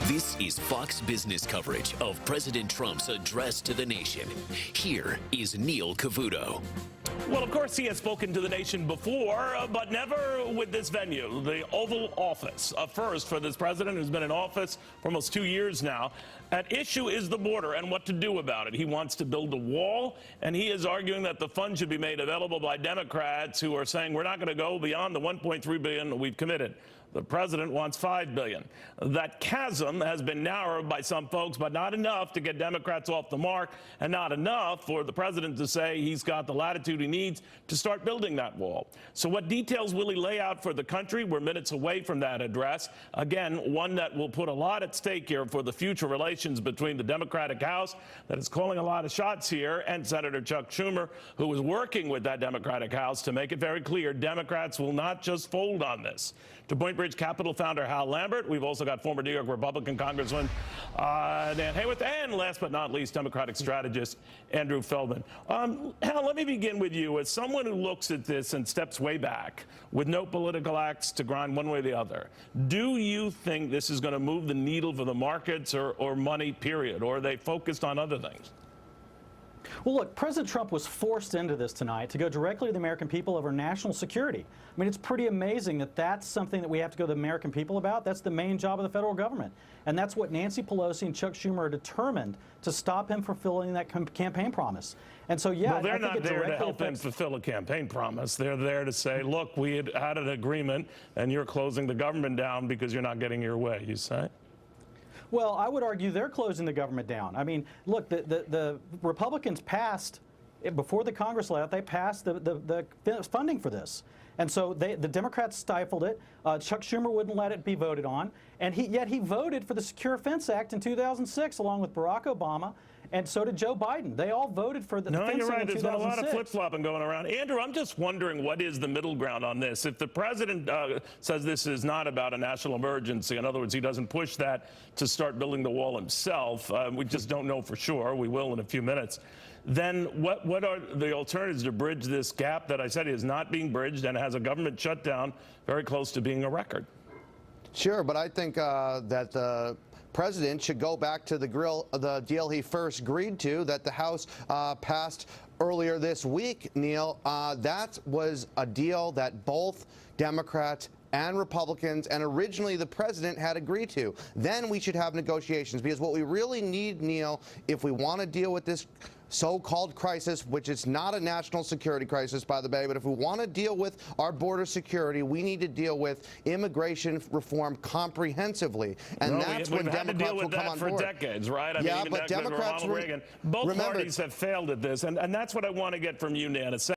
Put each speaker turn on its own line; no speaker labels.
This is Fox Business coverage of President Trump's address to the nation. Here is Neil Cavuto.
Well, of course, he has spoken to the nation before, but never with this venue, the Oval Office. A first for this president who's been in office for almost 2 years now. At issue is the border and what to do about it. He wants to build a wall, and he is arguing that the funds should be made available by Democrats who are saying we're not going to go beyond the $1.3 billion we've committed. The president wants $5 billion. That chasm has been narrowed by some folks, but not enough to get Democrats off the mark, and not enough for the president to say he's got the latitude he needs to start building that wall. So what details will he lay out for the country? We're minutes away from that address. Again, one that will put a lot at stake here for the future relations between the Democratic House that is calling a lot of shots here and Senator Chuck Schumer, who is working with that Democratic House to make it very clear Democrats will not just fold on this. To Point Bridge Capital founder Hal Lambert. We've also got former New York Republican Congressman Dan Hayworth, and last but not least, Democratic strategist Andrew Feldman. Hal, let me begin with you. As someone who looks at this and steps way back with no political axe to grind one way or the other, do you think this is going to move the needle for the markets or money, period? Or are they focused on other things?
Well, look, President Trump was forced into this tonight to go directly to the American people over national security. I mean, it's pretty amazing that that's something that we have to go to the American people about. That's the main job of the federal government. And that's what Nancy Pelosi and Chuck Schumer are determined to stop him from fulfilling that campaign promise. And so, yeah,
well, they're
I think
not there to help him fulfill a campaign promise. They're there to say, look, we had an agreement, and you're closing the government down because you're not getting your way, you say?
Well, I would argue they're closing the government down. I mean, look, the Republicans passed, before the Congress let out, they passed the funding for this. And so the Democrats stifled it. Chuck Schumer wouldn't let it be voted on. And yet he voted for the Secure Fence Act in 2006, along with Barack Obama, and so did Joe Biden. They all voted for the
No, you're right.
in
There's been a lot of
2006.
flip-flopping going around. Andrew, I'm just wondering what is the middle ground on this. If the president says this is not about a national emergency, in other words, he doesn't push that to start building the wall himself, we just don't know for sure. We will in a few minutes. Then what are the alternatives to bridge this gap that I said is not being bridged and has a government shutdown very close to being a record?
Sure, but I think that the president should go back to the deal he first agreed to that the House passed earlier this week, Neil. That was a deal that both Democrats and Republicans and originally the president had agreed to. Then we should have negotiations, because what we really need, Neil, if we want to deal with this so-called crisis, which is not a national security crisis, by the way, but if we want to deal with our border security, we need to deal with immigration reform comprehensively. And that's when Democrats will come on board.
For decades, right? I
yeah,
mean,
but Democrats,
Ronald Reagan, both parties have failed at this, and that's what I want to get from you, Nan.